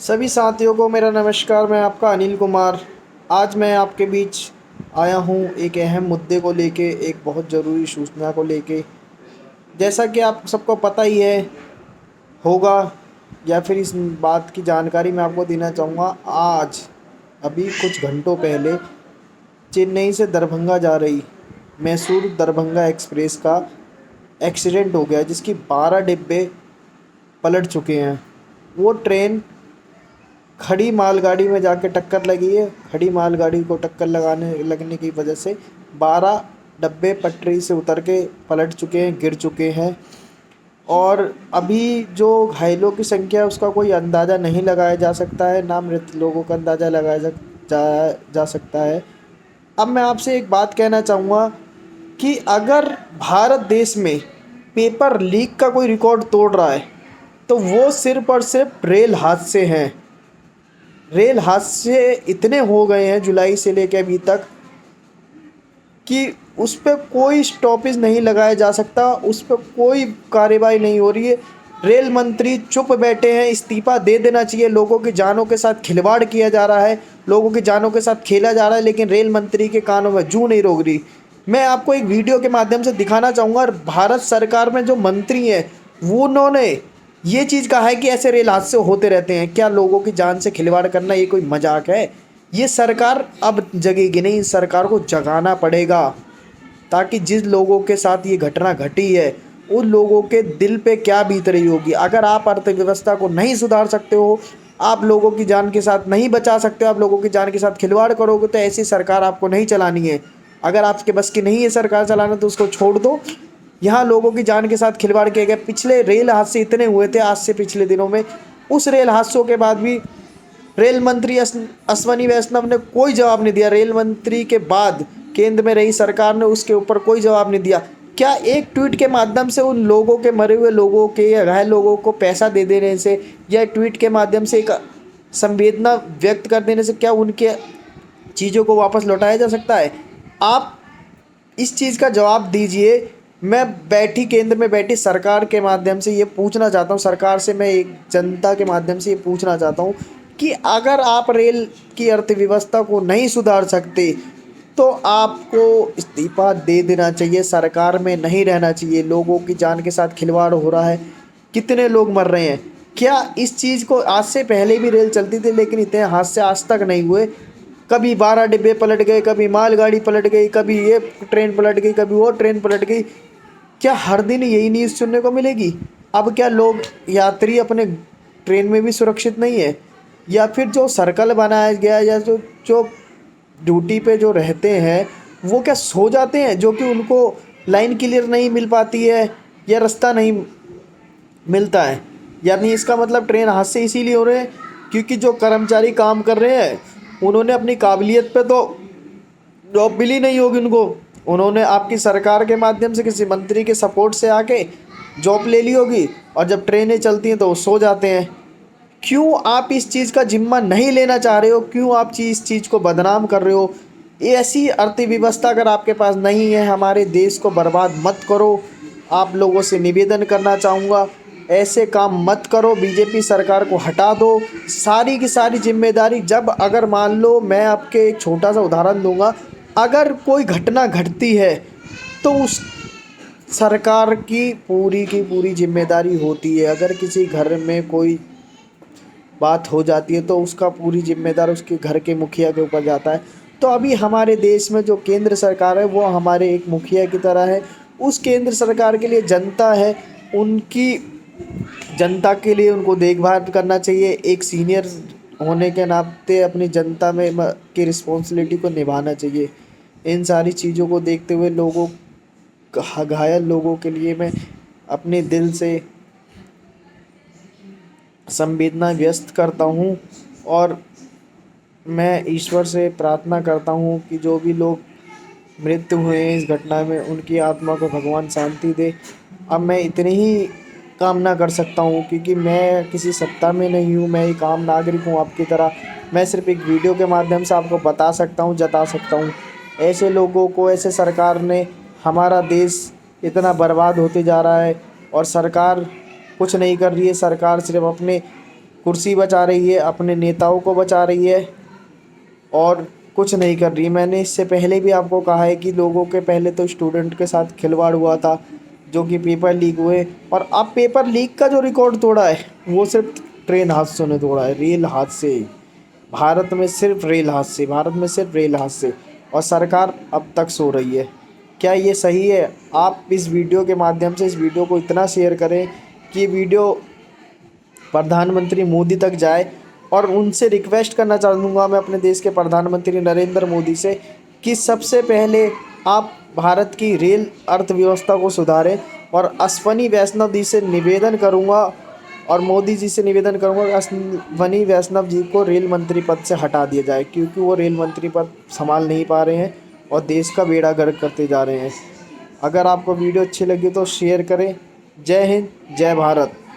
सभी साथियों को मेरा नमस्कार। मैं आपका अनिल कुमार। आज मैं आपके बीच आया हूँ एक अहम मुद्दे को लेके, एक बहुत ज़रूरी सूचना को लेके। जैसा कि आप सबको पता ही है होगा, या फिर इस बात की जानकारी मैं आपको देना चाहूँगा। आज अभी कुछ घंटों पहले चेन्नई से दरभंगा जा रही मैसूर दरभंगा एक्सप्रेस का एक्सीडेंट हो गया, जिसकी 12 डिब्बे पलट चुके हैं। वो ट्रेन खड़ी मालगाड़ी में जाके टक्कर लगी है। खड़ी मालगाड़ी को टक्कर लगने की वजह से 12 डब्बे पटरी से उतर के पलट चुके हैं, गिर चुके हैं। और अभी जो घायलों की संख्या है उसका कोई अंदाज़ा नहीं लगाया जा सकता है, ना मृत लोगों का अंदाज़ा लगाया जा सकता है। अब मैं आपसे एक बात कहना चाहूँगा कि अगर भारत देश में पेपर लीक का कोई रिकॉर्ड तोड़ रहा है तो वो सिर्फ और सिर्फ रेल हादसे हैं। रेल हादसे इतने हो गए हैं जुलाई से लेकर अभी तक कि उस पर कोई स्टॉपेज नहीं लगाया जा सकता, उस पर कोई कार्रवाई नहीं हो रही है। रेल मंत्री चुप बैठे हैं, इस्तीफा दे देना चाहिए। लोगों की जानों के साथ खिलवाड़ किया जा रहा है, लोगों की जानों के साथ खेला जा रहा है, लेकिन रेल मंत्री के कानों में जूं नहीं रोक रही। मैं आपको एक वीडियो के माध्यम से दिखाना चाहूँगा। भारत सरकार में जो मंत्री हैं वो उन्होंने ये चीज़ कहा है कि ऐसे रेल हादसे होते रहते हैं। क्या लोगों की जान से खिलवाड़ करना ये कोई मजाक है? ये सरकार अब जगेगी नहीं, इस सरकार को जगाना पड़ेगा, ताकि जिस लोगों के साथ ये घटना घटी है उन लोगों के दिल पे क्या बीत रही होगी। अगर आप अर्थव्यवस्था को नहीं सुधार सकते हो, आप लोगों की जान के साथ नहीं बचा सकते हो, आप लोगों की जान के साथ खिलवाड़ करोगे, तो ऐसी सरकार आपको नहीं चलानी है। अगर आपके बस की नहीं है सरकार चलाना तो उसको छोड़ दो। यहाँ लोगों की जान के साथ खिलवाड़ किए गए। पिछले रेल हादसे इतने हुए थे आज से पिछले दिनों में, उस रेल हादसों के बाद भी रेल मंत्री अश्वनी वैष्णव ने कोई जवाब नहीं दिया। रेल मंत्री के बाद केंद्र में रही सरकार ने उसके ऊपर कोई जवाब नहीं दिया। क्या एक ट्वीट के माध्यम से उन लोगों के, मरे हुए लोगों के या घायल लोगों को पैसा दे देने से, या ट्वीट के माध्यम से एक संवेदना व्यक्त कर देने से क्या उनके चीज़ों को वापस लौटाया जा सकता है? आप इस चीज़ का जवाब दीजिए। मैं केंद्र में बैठी सरकार के माध्यम से ये पूछना चाहता हूँ, सरकार से मैं एक जनता के माध्यम से ये पूछना चाहता हूँ कि अगर आप रेल की अर्थव्यवस्था को नहीं सुधार सकते तो आपको इस्तीफा दे देना चाहिए, सरकार में नहीं रहना चाहिए। लोगों की जान के साथ खिलवाड़ हो रहा है, कितने लोग मर रहे हैं। क्या इस चीज़ को, आज से पहले भी रेल चलती थी लेकिन इतने हादसे आज तक नहीं हुए। कभी 12 डिब्बे पलट गए, कभी मालगाड़ी पलट गई, कभी ये ट्रेन पलट गई, कभी वो ट्रेन पलट गई। क्या हर दिन यही न्यूज़ सुनने को मिलेगी? अब क्या लोग, यात्री अपने ट्रेन में भी सुरक्षित नहीं है? या फिर जो सर्कल बनाया गया, या जो जो ड्यूटी पे जो रहते हैं वो क्या सो जाते हैं, जो कि उनको लाइन क्लियर नहीं मिल पाती है या रास्ता नहीं मिलता है? यानी इसका मतलब ट्रेन हादसे इसीलिए हो रहे हैं क्योंकि जो कर्मचारी काम कर रहे हैं उन्होंने अपनी काबिलियत पे तो जॉब मिली नहीं होगी उनको। उन्होंने आपकी सरकार के माध्यम से किसी मंत्री के सपोर्ट से आके जॉब ले ली होगी, और जब ट्रेनें चलती हैं तो वो सो जाते हैं। क्यों आप इस चीज़ का जिम्मा नहीं लेना चाह रहे हो? क्यों आप इस चीज़ को बदनाम कर रहे हो? ऐसी अर्थव्यवस्था अगर आपके पास नहीं है, हमारे देश को बर्बाद मत करो। आप लोगों से निवेदन करना चाहूँगा, ऐसे काम मत करो। बीजेपी सरकार को हटा दो। सारी की सारी जिम्मेदारी, जब अगर मान लो, मैं आपके एक छोटा सा उदाहरण दूंगा, अगर कोई घटना घटती है तो उस सरकार की पूरी जिम्मेदारी होती है। अगर किसी घर में कोई बात हो जाती है तो उसका पूरी जिम्मेदार उसके घर के मुखिया के ऊपर जाता है। तो अभी हमारे देश में जो केंद्र सरकार है वो हमारे एक मुखिया की तरह है। उस केंद्र सरकार के लिए जनता है, उनकी जनता के लिए उनको देखभाल करना चाहिए। एक सीनियर होने के नाते अपनी जनता में की रिस्पॉन्सिबिलिटी को निभाना चाहिए। इन सारी चीज़ों को देखते हुए लोगों, घायल लोगों के लिए मैं अपने दिल से संवेदना व्यक्त करता हूँ, और मैं ईश्वर से प्रार्थना करता हूँ कि जो भी लोग मृत्यु हुए हैं इस घटना में उनकी आत्मा को भगवान शांति दे। अब मैं इतनी ही कामना कर सकता हूँ क्योंकि मैं किसी सत्ता में नहीं हूँ, मैं एक आम नागरिक हूँ आपकी तरह। मैं सिर्फ एक वीडियो के माध्यम से आपको बता सकता हूँ, जता सकता हूँ। ऐसे लोगों को, ऐसे सरकार ने हमारा देश इतना बर्बाद होते जा रहा है और सरकार कुछ नहीं कर रही है। सरकार सिर्फ अपने कुर्सी बचा रही है, अपने नेताओं को बचा रही है और कुछ नहीं कर रही। मैंने इससे पहले भी आपको कहा है कि लोगों के पहले तो स्टूडेंट के साथ खिलवाड़ हुआ था, जो कि पेपर लीक हुए, और अब पेपर लीक का जो रिकॉर्ड तोड़ा है वो सिर्फ ट्रेन हादसों ने तोड़ा है, रेल हादसे। भारत में सिर्फ रेल हादसे, भारत में सिर्फ रेल हादसे, और सरकार अब तक सो रही है। क्या ये सही है? आप इस वीडियो के माध्यम से इस वीडियो को इतना शेयर करें कि वीडियो प्रधानमंत्री मोदी तक जाए, और उनसे रिक्वेस्ट करना चाहूँगा मैं अपने देश के प्रधानमंत्री नरेंद्र मोदी से कि सबसे पहले आप भारत की रेल अर्थव्यवस्था को सुधारें। और अश्वनी वैष्णव जी से निवेदन करूँगा और मोदी जी से निवेदन करूँगा कि अश्वनी वैष्णव जी को रेल मंत्री पद से हटा दिया जाए, क्योंकि वो रेल मंत्री पद संभाल नहीं पा रहे हैं और देश का बेड़ा गर्क करते जा रहे हैं। अगर आपको वीडियो अच्छी लगी तो शेयर करें। जय हिंद, जय भारत।